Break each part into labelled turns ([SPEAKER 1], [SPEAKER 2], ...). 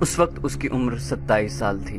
[SPEAKER 1] اس وقت اس کی عمر 27 سال تھی۔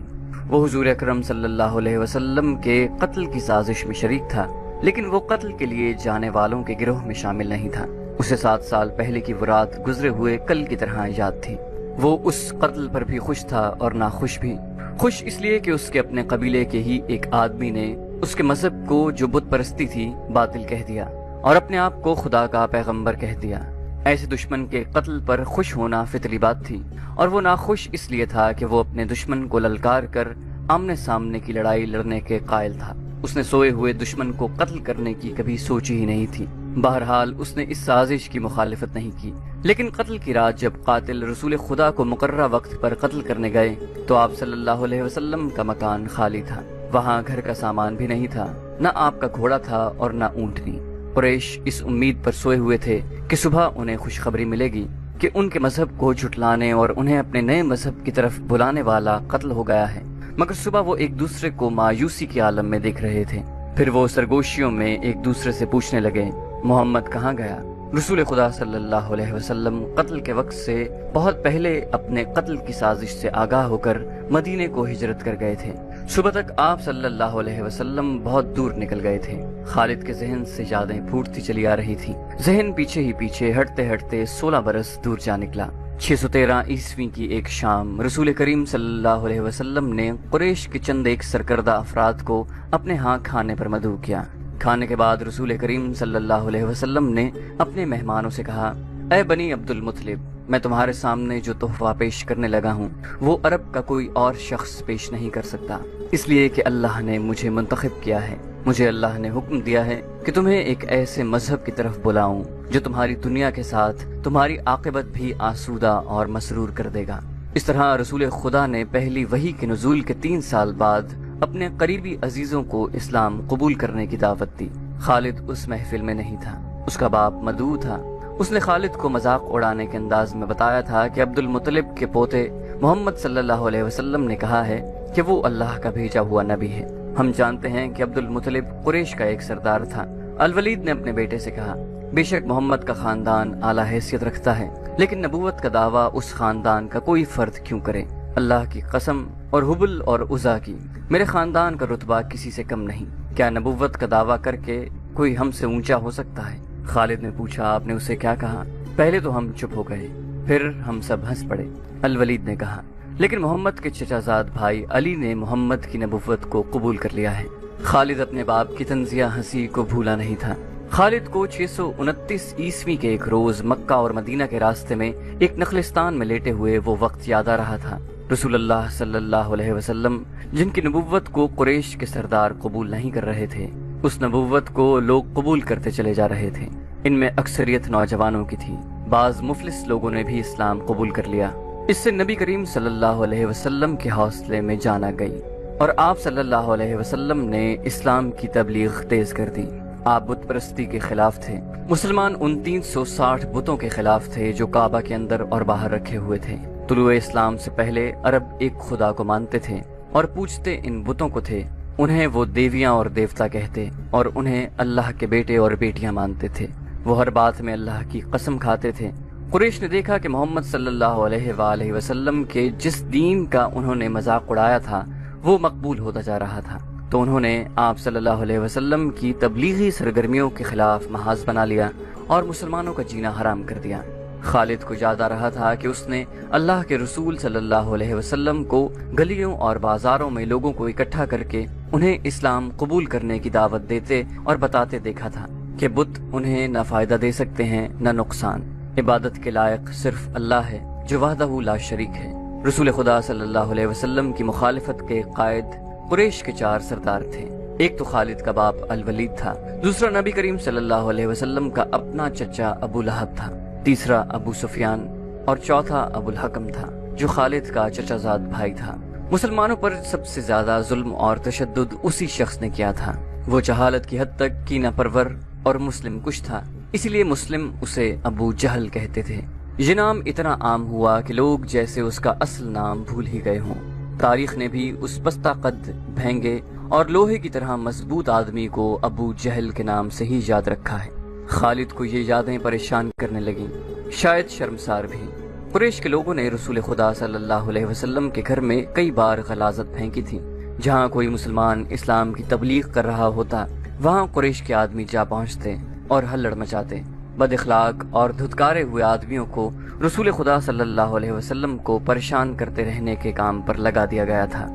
[SPEAKER 1] وہ حضور اکرم صلی اللہ علیہ وسلم کے قتل کی سازش میں شریک تھا، لیکن وہ قتل کے لیے جانے والوں کے گروہ میں شامل نہیں تھا۔ اسے 7 سال پہلے کی وہ رات گزرے ہوئے کل کی طرح یاد تھی۔ وہ اس قتل پر بھی خوش تھا اور ناخوش بھی۔ خوش اس لیے کہ اس کے اپنے قبیلے کے ہی ایک آدمی نے اس کے مذہب کو، جو بت پرستی تھی، باطل کہہ دیا اور اپنے آپ کو خدا کا پیغمبر کہہ دیا۔ ایسے دشمن کے قتل پر خوش ہونا فطری بات تھی، اور وہ ناخوش اس لیے تھا کہ وہ اپنے دشمن کو للکار کر آمنے سامنے کی لڑائی لڑنے کے قائل تھا۔ اس نے سوئے ہوئے دشمن کو قتل کرنے کی کبھی سوچی ہی نہیں تھی۔ بہرحال اس نے اس سازش کی مخالفت نہیں کی، لیکن قتل کی رات جب قاتل رسول خدا کو مقررہ وقت پر قتل کرنے گئے تو آپ صلی اللہ علیہ وسلم کا مکان خالی تھا۔ وہاں گھر کا سامان بھی نہیں تھا، نہ آپ کا گھوڑا تھا اور نہ اونٹنی۔ قریش اس امید پر سوئے ہوئے تھے کہ صبح انہیں خوشخبری ملے گی کہ ان کے مذہب کو جھٹلانے اور انہیں اپنے نئے مذہب کی طرف بلانے والا قتل ہو گیا ہے، مگر صبح وہ ایک دوسرے کو مایوسی کے عالم میں دیکھ رہے تھے۔ پھر وہ سرگوشیوں میں ایک دوسرے سے پوچھنے لگے، محمد کہاں گیا؟ رسول خدا صلی اللہ علیہ وسلم قتل کے وقت سے بہت پہلے اپنے قتل کی سازش سے آگاہ ہو کر مدینے کو ہجرت کر گئے تھے۔ صبح تک آپ صلی اللہ علیہ وسلم بہت دور نکل گئے تھے۔ خالد کے ذہن سے یادیں پھوٹتی چلی آ رہی تھی۔ ذہن پیچھے ہی پیچھے ہٹتے ہٹتے 16 برس دور جا نکلا۔ 613 عیسوی کی ایک شام رسول کریم صلی اللہ علیہ وسلم نے قریش کے چند ایک سرکردہ افراد کو اپنے ہاں کھانے پر مدعو کیا۔ کھانے کے بعد رسول کریم صلی اللہ علیہ وسلم نے اپنے مہمانوں سے کہا، اے بنی عبد المطلب، میں تمہارے سامنے جو تحفہ پیش کرنے لگا ہوں وہ عرب کا کوئی اور شخص پیش نہیں کر سکتا، اس لیے کہ اللہ نے مجھے منتخب کیا ہے۔ مجھے اللہ نے حکم دیا ہے کہ تمہیں ایک ایسے مذہب کی طرف بلاؤں جو تمہاری دنیا کے ساتھ تمہاری عاقبت بھی آسودہ اور مسرور کر دے گا۔ اس طرح رسول خدا نے پہلی وحی کے نزول کے 3 سال بعد اپنے قریبی عزیزوں کو اسلام قبول کرنے کی دعوت دی۔ خالد اس محفل میں نہیں تھا، اس کا باپ مدعو تھا۔ اس نے خالد کو مذاق اڑانے کے انداز میں بتایا تھا کہ عبد المطلب کے پوتے محمد صلی اللہ علیہ وسلم نے کہا ہے کہ وہ اللہ کا بھیجا ہوا نبی ہے۔ ہم جانتے ہیں کہ عبد المطلب قریش کا ایک سردار تھا۔ الولید نے اپنے بیٹے سے کہا، بے شک محمد کا خاندان اعلیٰ حیثیت رکھتا ہے، لیکن نبوت کا دعویٰ اس خاندان کا کوئی فرد کیوں کرے؟ اللہ کی قسم اور حبل اور عزا کی، میرے خاندان کا رتبہ کسی سے کم نہیں۔ کیا نبوت کا دعویٰ کر کے کوئی ہم سے اونچا ہو سکتا ہے؟ خالد نے پوچھا، آپ نے اسے کیا کہا؟ پہلے تو ہم چپ ہو گئے، پھر ہم سب ہنس پڑے۔ الولید نے کہا، لیکن محمد کے چچا زاد بھائی علی نے محمد کی نبوت کو قبول کر لیا ہے۔ خالد اپنے باپ کی طنزیہ ہنسی کو بھولا نہیں تھا۔ خالد کو 629 عیسوی کے ایک روز مکہ اور مدینہ کے راستے میں ایک نخلستان میں لیٹے ہوئے وہ وقت یاد آ رہا تھا۔ رسول اللہ صلی اللہ علیہ وسلم جن کی نبوت کو قریش کے سردار قبول نہیں کر رہے تھے، اس نبوت کو لوگ قبول کرتے چلے جا رہے تھے۔ ان میں اکثریت نوجوانوں کی تھی، بعض مفلس لوگوں نے بھی اسلام قبول کر لیا۔ اس سے نبی کریم صلی اللہ علیہ وسلم کے حوصلے میں جان آ گئی اور آپ صلی اللہ علیہ وسلم نے اسلام کی تبلیغ تیز کر دی۔ آپ بت پرستی کے خلاف تھے۔ مسلمان ان 360 بتوں کے خلاف تھے جو کعبہ کے اندر اور باہر رکھے ہوئے تھے۔ طلوع اسلام سے پہلے عرب ایک خدا کو مانتے تھے اور پوجتے ان بتوں کو تھے۔ انہیں وہ دیویاں اور دیوتا کہتے اور انہیں اللہ کے بیٹے اور بیٹیاں مانتے تھے۔ وہ ہر بات میں اللہ کی قسم کھاتے تھے۔ قریش نے دیکھا کہ محمد صلی اللہ علیہ وآلہ وسلم کے جس دین کا انہوں نے مذاق اڑایا تھا وہ مقبول ہوتا جا رہا تھا، تو انہوں نے آپ صلی اللہ علیہ وسلم کی تبلیغی سرگرمیوں کے خلاف محاذ بنا لیا اور مسلمانوں کا جینا حرام کر دیا۔ خالد کو یاد آ رہا تھا کہ اس نے اللہ کے رسول صلی اللہ علیہ وسلم کو گلیوں اور بازاروں میں لوگوں کو اکٹھا کر کے انہیں اسلام قبول کرنے کی دعوت دیتے اور بتاتے دیکھا تھا کہ بت انہیں نہ فائدہ دے سکتے ہیں نہ نقصان۔ عبادت کے لائق صرف اللہ ہے جو وحدہ لا شریک ہے۔ رسول خدا صلی اللہ علیہ وسلم کی مخالفت کے قائد قریش کے 4 سردار تھے۔ ایک تو خالد کا باپ الولید تھا، دوسرا نبی کریم صلی اللہ علیہ وسلم کا اپنا چچا ابو لہب تھا، تیسرا ابو سفیان اور چوتھا ابو الحکم تھا جو خالد کا چچا زاد بھائی تھا۔ مسلمانوں پر سب سے زیادہ ظلم اور تشدد اسی شخص نے کیا تھا۔ وہ جہالت کی حد تک کینہ پرور اور مسلم کش تھا، اسی لیے مسلم اسے ابو جہل کہتے تھے۔ یہ نام اتنا عام ہوا کہ لوگ جیسے اس کا اصل نام بھول ہی گئے ہوں۔ تاریخ نے بھی اس پستہ قد، بھینگے اور لوہے کی طرح مضبوط آدمی کو ابو جہل کے نام سے ہی یاد رکھا ہے۔ خالد کو یہ یادیں پریشان کرنے لگیں، شاید شرمسار بھی۔ قریش کے لوگوں نے رسول خدا صلی اللہ علیہ وسلم کے گھر میں کئی بار غلاظت پھینکی تھی۔ جہاں کوئی مسلمان اسلام کی تبلیغ کر رہا ہوتا وہاں قریش کے آدمی جا پہنچتے اور ہلڑ مچاتے۔ بد اخلاق اور دھتکارے ہوئے آدمیوں کو رسول خدا صلی اللہ علیہ وسلم کو پریشان کرتے رہنے کے کام پر لگا دیا گیا تھا۔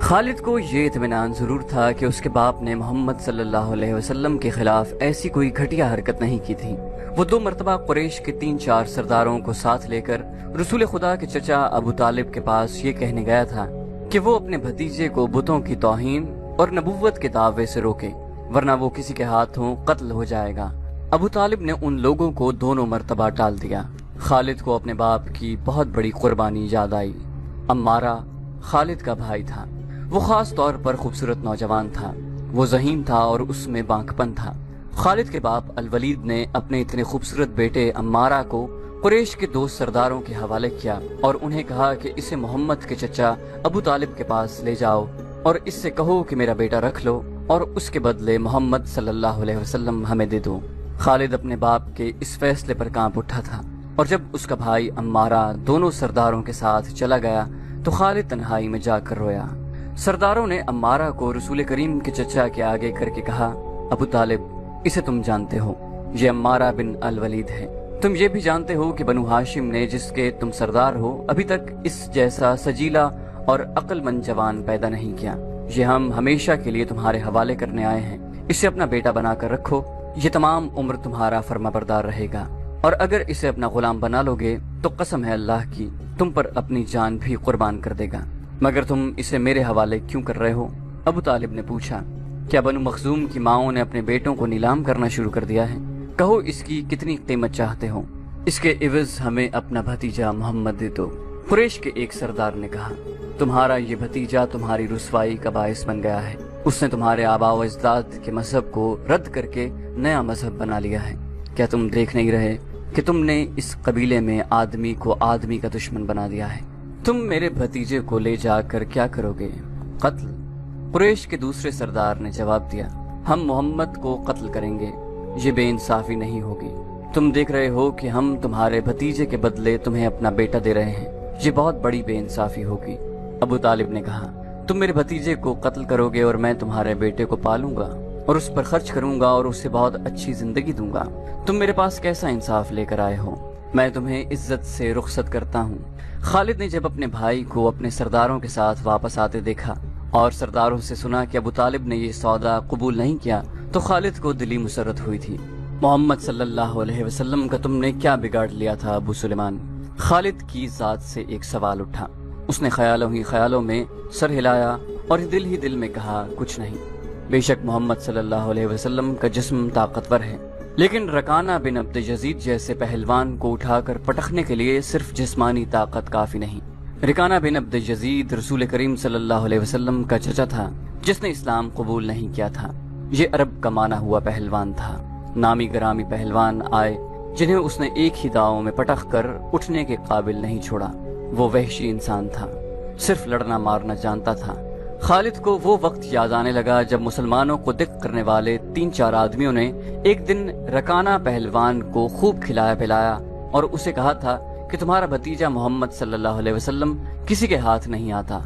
[SPEAKER 1] خالد کو یہ اطمینان ضرور تھا کہ اس کے باپ نے محمد صلی اللہ علیہ وسلم کے خلاف ایسی کوئی گھٹیا حرکت نہیں کی تھی۔ وہ 2 مرتبہ قریش کے 3-4 سرداروں کو ساتھ لے کر رسول خدا کے چچا ابو طالب کے پاس یہ کہنے گیا تھا کہ وہ اپنے بھتیجے کو بتوں کی توہین اور نبوت کے دعوے سے روکے، ورنہ وہ کسی کے ہاتھوں قتل ہو جائے گا۔ ابو طالب نے ان لوگوں کو دونوں مرتبہ ٹال دیا۔ خالد کو اپنے باپ کی بہت بڑی قربانی یاد آئی۔ عمارہ خالد کا بھائی تھا۔ وہ خاص طور پر خوبصورت نوجوان تھا۔ وہ ذہین تھا اور اس میں بانک پن تھا۔ خالد کے باپ الولید نے اپنے اتنے خوبصورت بیٹے عمارہ کو قریش کے 2 سرداروں کے حوالے کیا اور انہیں کہا کہ اسے محمد کے چچا ابو طالب کے پاس لے جاؤ اور اس سے کہو کہ میرا بیٹا رکھ لو اور اس کے بدلے محمد صلی اللہ علیہ وسلم ہمیں دے دو۔ خالد اپنے باپ کے اس فیصلے پر کانپ اٹھا تھا، اور جب اس کا بھائی عمارہ دونوں سرداروں کے ساتھ چلا گیا تو خالد تنہائی میں جا کر رویا۔ سرداروں نے عمارہ کو رسول کریم کے چچا کے آگے کر کے کہا، ابو طالب، اسے تم جانتے ہو، یہ عمارہ بن الولید ہے۔ تم یہ بھی جانتے ہو کہ بنو ہاشم نے، جس کے تم سردار ہو، ابھی تک اس جیسا سجیلا اور عقل مند جوان پیدا نہیں کیا۔ یہ ہم ہمیشہ کے لیے تمہارے حوالے کرنے آئے ہیں، اسے اپنا بیٹا بنا کر رکھو، یہ تمام عمر تمہارا فرما بردار رہے گا، اور اگر اسے اپنا غلام بنا لو گے تو قسم ہے اللہ کی تم پر اپنی جان بھی قربان کر دے گا۔ مگر تم اسے میرے حوالے کیوں کر رہے ہو؟ ابو طالب نے پوچھا، کیا بنو مخزوم کی ماؤں نے اپنے بیٹوں کو نیلام کرنا شروع کر دیا ہے؟ کہو اس کی کتنی قیمت چاہتے ہو، اس کے عوض ہمیں اپنا بھتیجا محمد دے دو۔ قریش کے ایک سردار نے کہا، تمہارا یہ بھتیجا تمہاری رسوائی کا باعث بن گیا ہے۔ اس نے تمہارے آباء و اجداد کے مذہب کو رد کر کے نیا مذہب بنا لیا ہے۔ کیا تم دیکھ نہیں رہے کہ تم نے اس قبیلے میں آدمی کو آدمی کا دشمن بنا دیا ہے؟ تم میرے بھتیجے کو لے جا کر کیا کرو گے؟ قتل۔ قریش کے دوسرے سردار نے جواب دیا، ہم محمد کو قتل کریں گے، یہ بے انصافی نہیں ہوگی۔ تم دیکھ رہے ہو کہ ہم تمہارے بھتیجے کے بدلے تمہیں اپنا بیٹا دے رہے ہیں، یہ بہت بڑی بے انصافی ہوگی۔ ابو طالب نے کہا، تم میرے بھتیجے کو قتل کرو گے اور میں تمہارے بیٹے کو پالوں گا اور اس پر خرچ کروں گا اور اسے بہت اچھی زندگی دوں گا۔ تم میرے پاس کیسا انصاف لے کر آئے ہو؟ میں تمہیں عزت سے رخصت کرتا ہوں۔ خالد نے جب اپنے بھائی کو اپنے سرداروں کے ساتھ واپس آتے دیکھا اور سرداروں سے سنا کہ ابو طالب نے یہ سودا قبول نہیں کیا تو خالد کو دلی مسرت ہوئی تھی۔ محمد صلی اللہ علیہ وسلم کا تم نے کیا بگاڑ لیا تھا ابو سلیمان؟ خالد کی ذات سے ایک سوال اٹھا۔ اس نے خیالوں ہی خیالوں میں سر ہلایا اور دل ہی دل میں کہا، کچھ نہیں۔ بے شک محمد صلی اللہ علیہ وسلم کا جسم طاقتور ہے، لیکن رکانہ بن عبد یزید جیسے پہلوان کو اٹھا کر پٹکنے کے لیے صرف جسمانی طاقت کافی نہیں۔ رکانہ بن عبد یزید رسول کریم صلی اللہ علیہ وسلم کا چچا تھا جس نے اسلام قبول نہیں کیا تھا۔ یہ عرب کا مانا ہوا پہلوان تھا۔ نامی گرامی پہلوان آئے جنہیں اس نے ایک ہی داؤں میں پٹک کر اٹھنے کے قابل نہیں چھوڑا۔ وہ وحشی انسان تھا، صرف لڑنا مارنا جانتا تھا۔ خالد کو وہ وقت یاد آنے لگا جب مسلمانوں کو دق کرنے والے 3-4 آدمیوں نے ایک دن رکانہ پہلوان کو خوب کھلایا پلایا اور اسے کہا تھا کہ تمہارا بھتیجا محمد صلی اللہ علیہ وسلم کسی کے ہاتھ نہیں آتا،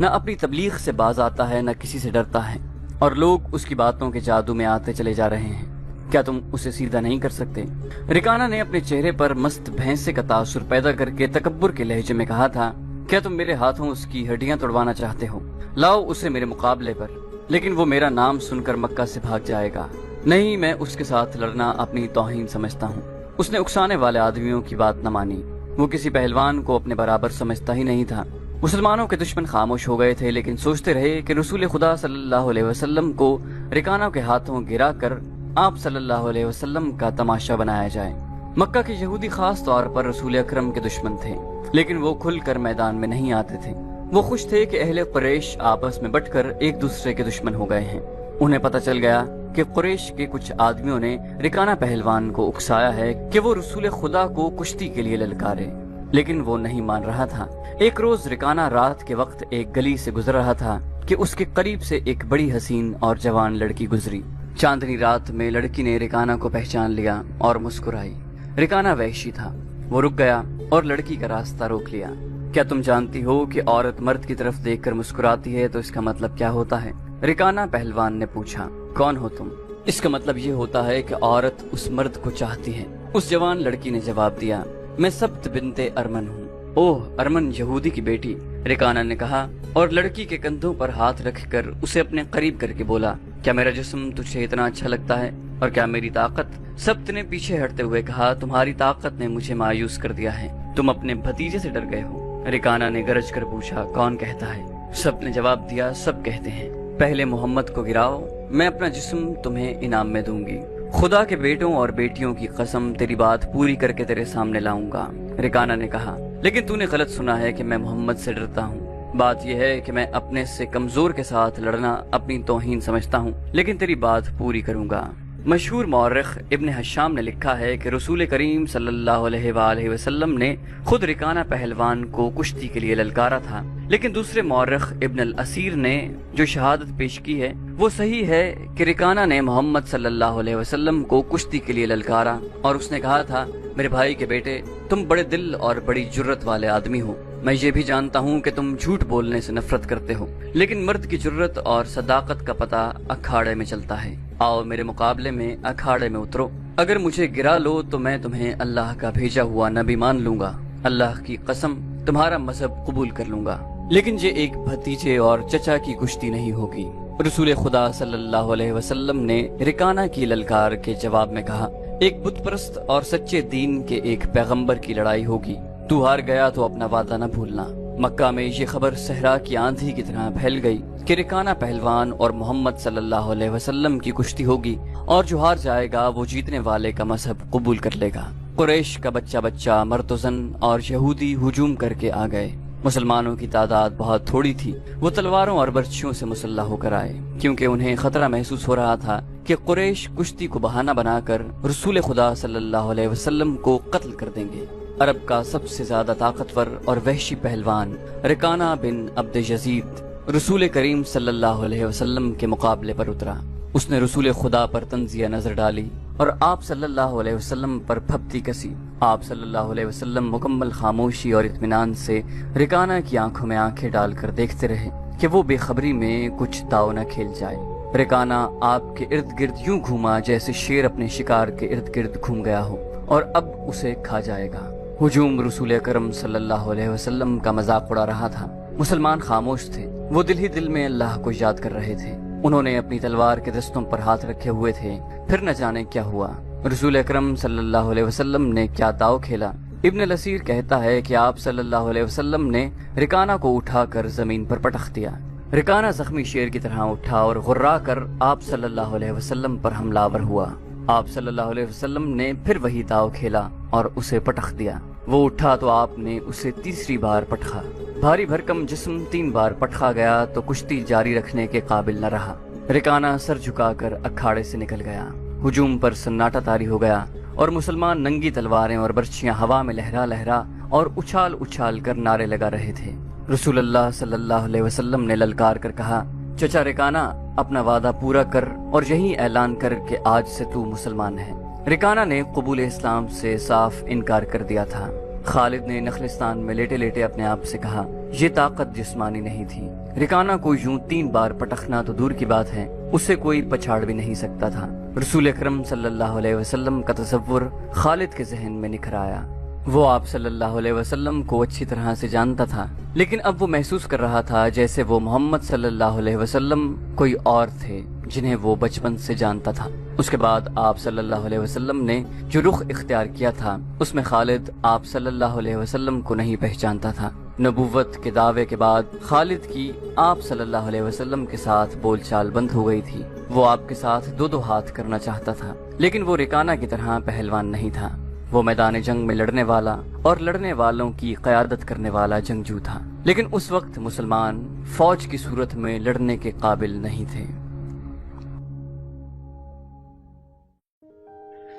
[SPEAKER 1] نہ اپنی تبلیغ سے باز آتا ہے، نہ کسی سے ڈرتا ہے، اور لوگ اس کی باتوں کے جادو میں آتے چلے جا رہے ہیں۔ کیا تم اسے سیدھا نہیں کر سکتے؟ رکانہ نے اپنے چہرے پر مست بھینسے کا تاثر پیدا کر کے تکبر کے لہجے میں کہا تھا، کیا تم میرے ہاتھوں اس کی ہڈیاں توڑوانا چاہتے ہو؟ لاؤ اسے میرے مقابلے پر، لیکن وہ میرا نام سن کر مکہ سے بھاگ جائے گا۔ نہیں، میں اس کے ساتھ لڑنا اپنی توہین سمجھتا ہوں۔ اس نے اکسانے والے آدمیوں کی بات نہ مانی۔ وہ کسی پہلوان کو اپنے برابر سمجھتا ہی نہیں تھا۔ مسلمانوں کے دشمن خاموش ہو گئے تھے، لیکن سوچتے رہے کہ رسول خدا صلی اللہ علیہ وسلم کو رکانہ کے ہاتھوں گرا کر آپ صلی اللہ علیہ وسلم کا تماشا بنایا جائے۔ مکہ کے یہودی خاص طور پر رسول اکرم کے دشمن تھے، لیکن وہ کھل کر میدان میں نہیں آتے تھے۔ وہ خوش تھے کہ اہل قریش آپس میں بٹ کر ایک دوسرے کے دشمن ہو گئے ہیں۔ انہیں پتہ چل گیا کہ قریش کے کچھ آدمیوں نے رکانہ پہلوان کو اکسایا ہے کہ وہ رسول خدا کو کشتی کے لیے للکارے، لیکن وہ نہیں مان رہا تھا۔ ایک روز رکانہ رات کے وقت ایک گلی سے گزر رہا تھا کہ اس کے قریب سے ایک بڑی حسین اور جوان لڑکی گزری۔ چاندنی رات میں لڑکی نے رکانہ کو پہچان لیا اور مسکرائی۔ رکانہ وحشی تھا، وہ رک گیا اور لڑکی کا راستہ روک لیا۔ کیا تم جانتی ہو کہ عورت مرد کی طرف دیکھ کر مسکراتی ہے تو اس کا مطلب کیا ہوتا ہے؟ رکانہ پہلوان نے پوچھا۔ کون ہو تم؟ اس کا مطلب یہ ہوتا ہے کہ عورت اس مرد کو چاہتی ہے۔ اس جوان لڑکی نے جواب دیا، میں سبت بنت ارمن ہوں۔ اوہ، ارمن یہودی کی بیٹی، رکانہ نے کہا اور لڑکی کے کندھوں پر ہاتھ رکھ کر اسے اپنے قریب کر کے بولا، کیا میرا جسم تجھے اتنا اچھا لگتا ہے اور کیا میری طاقت؟ سبت نے پیچھے ہٹتے ہوئے کہا، تمہاری طاقت نے مجھے مایوس کر دیا ہے، تم اپنے بھتیجے سے ڈر گئے ہو۔ رکانہ نے گرج کر پوچھا، کون کہتا ہے؟ سبت نے جواب دیا، سب کہتے ہیں۔ پہلے محمد کو گراؤ، میں اپنا جسم تمہیں انعام میں دوں گی۔ خدا کے بیٹوں اور بیٹیوں کی قسم، تیری بات پوری کر کے تیرے سامنے لاؤں گا۔ رکانہ نے کہا، لیکن تو نے غلط سنا ہے کہ میں محمد سے ڈرتا ہوں۔ بات یہ ہے کہ میں اپنے سے کمزور کے ساتھ لڑنا اپنی توہین سمجھتا ہوں، لیکن تیری بات پوری کروں گا۔ مشہور مورخ ابن حشام نے لکھا ہے کہ رسول کریم صلی اللہ علیہ وآلہ وسلم نے خود رکانہ پہلوان کو کشتی کے لیے للکارا تھا، لیکن دوسرے مورخ ابن الاسیر نے جو شہادت پیش کی ہے وہ صحیح ہے کہ رکانہ نے محمد صلی اللہ علیہ وسلم کو کشتی کے لیے للکارا اور اس نے کہا تھا، میرے بھائی کے بیٹے، تم بڑے دل اور بڑی جرت والے آدمی ہو۔ میں یہ بھی جانتا ہوں کہ تم جھوٹ بولنے سے نفرت کرتے ہو، لیکن مرد کی جرت اور صداقت کا پتہ اکھاڑے میں چلتا ہے۔ آؤ میرے مقابلے میں اکھاڑے میں اترو، اگر مجھے گرا لو تو میں تمہیں اللہ کا بھیجا ہوا نبی مان لوں گا، اللہ کی قسم تمہارا مذہب قبول کر لوں گا، لیکن یہ ایک بھتیجے اور چچا کی کشتی نہیں ہوگی۔ رسول خدا صلی اللہ علیہ وسلم نے رکانہ کی للکار کے جواب میں کہا، ایک بت پرست اور سچے دین کے ایک پیغمبر کی لڑائی ہوگی، تو ہار گیا تو اپنا وعدہ نہ بھولنا۔ مکہ میں یہ خبر صحرا کی آندھی کی طرح پھیل گئی کہ رکانہ پہلوان اور محمد صلی اللہ علیہ وسلم کی کشتی ہوگی، اور جو ہار جائے گا وہ جیتنے والے کا مذہب قبول کر لے گا۔ قریش کا بچہ بچہ، مرد و زن اور یہودی ہجوم کر کے آ گئے۔ مسلمانوں کی تعداد بہت تھوڑی تھی، وہ تلواروں اور برچھیوں سے مسلح ہو کر آئے، کیونکہ انہیں خطرہ محسوس ہو رہا تھا کہ قریش کشتی کو بہانہ بنا کر رسول خدا صلی اللہ علیہ وسلم کو قتل کر دیں گے۔ عرب کا سب سے زیادہ طاقتور اور وحشی پہلوان رکانہ بن عبد یزید رسول کریم صلی اللہ علیہ وسلم کے مقابلے پر اترا۔ اس نے رسول خدا پر تنزیہ نظر ڈالی اور آپ صلی اللہ علیہ وسلم پر پھپتی کسی۔ آپ صلی اللہ علیہ وسلم مکمل خاموشی اور اطمینان سے رکانہ کی آنکھوں میں آنکھیں ڈال کر دیکھتے رہے کہ وہ بے خبری میں کچھ داؤ نہ کھیل جائے۔ رکانہ آپ کے ارد گرد یوں گھوما جیسے شیر اپنے شکار کے ارد گرد گھوم گیا ہو اور اب اسے کھا جائے گا۔ ہجوم رسول اکرم صلی اللہ علیہ وسلم کا مذاق اڑا رہا تھا۔ مسلمان خاموش تھے، وہ دل ہی دل میں اللہ کو یاد کر رہے تھے۔ انہوں نے اپنی تلوار کے دستوں پر ہاتھ رکھے ہوئے تھے، پھر نہ جانے کیا ہوا۔ رسول اکرم صلی اللہ علیہ وسلم نے کیا داؤ کھیلا؟ ابن الاسیر کہتا ہے کہ آپ صلی اللہ علیہ وسلم نے رکانہ کو اٹھا کر زمین پر پٹخ دیا۔ رکانہ زخمی شیر کی طرح اٹھا اور غرا کر آپ صلی اللہ علیہ وسلم پر حملہ آور ہوا۔ آپ صلی اللہ علیہ وسلم نے پھر وہی داؤ کھیلا اور اسے پٹخ دیا۔ وہ اٹھا تو آپ نے اسے تیسری بار پٹخا۔ بھاری بھرکم جسم 3 بار پٹخا گیا تو کشتی جاری رکھنے کے قابل نہ رہا۔ رکانہ سر جھکا کر اکھاڑے سے نکل گیا۔ ہجوم پر سناٹا طاری ہو گیا اور مسلمان ننگی تلواریں اور برچھیاں ہوا میں لہرا لہرا اور اچھال اچھال کر نعرے لگا رہے تھے۔ رسول اللہ صلی اللہ علیہ وسلم نے للکار کر کہا، چچا رکانہ، اپنا وعدہ پورا کر اور یہی اعلان کر کہ آج سے تو مسلمان ہے۔ رکانہ نے قبول اسلام سے صاف انکار کر دیا تھا۔ خالد نے نخلستان میں لیٹے لیٹے اپنے آپ سے کہا، یہ طاقت جسمانی نہیں تھی۔ رکانہ کو یوں 3 بار پٹخنا تو دور کی بات ہے، اسے کوئی پچھاڑ بھی نہیں سکتا تھا۔ رسول اکرم صلی اللہ علیہ وسلم کا تصور خالد کے ذہن میں نکھر آیا۔ وہ آپ صلی اللہ علیہ وسلم کو اچھی طرح سے جانتا تھا، لیکن اب وہ محسوس کر رہا تھا جیسے وہ محمد صلی اللہ علیہ وسلم کوئی اور تھے جنہیں وہ بچپن سے جانتا تھا۔ اس کے بعد آپ صلی اللہ علیہ وسلم نے جو رخ اختیار کیا تھا اس میں خالد آپ صلی اللہ علیہ وسلم کو نہیں پہچانتا تھا۔ نبوت کے دعوے کے بعد خالد کی آپ صلی اللہ علیہ وسلم کے ساتھ بول چال بند ہو گئی تھی۔ وہ آپ کے ساتھ 2 ہاتھ کرنا چاہتا تھا، لیکن وہ رکانہ کی طرح پہلوان نہیں تھا۔ وہ میدان جنگ میں لڑنے والا اور لڑنے والوں کی قیادت کرنے والا جنگجو تھا، لیکن اس وقت مسلمان فوج کی صورت میں لڑنے کے قابل نہیں تھے۔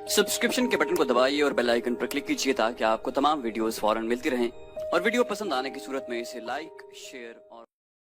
[SPEAKER 1] سبسکرپشن کے بٹن کو دبائیے اور بیل آئیکن پر کلک کیجیے تاکہ آپ کو تمام ویڈیوز فوراً ملتی رہیں، اور ویڈیو پسند آنے کی صورت میں اسے لائک، شیئر اور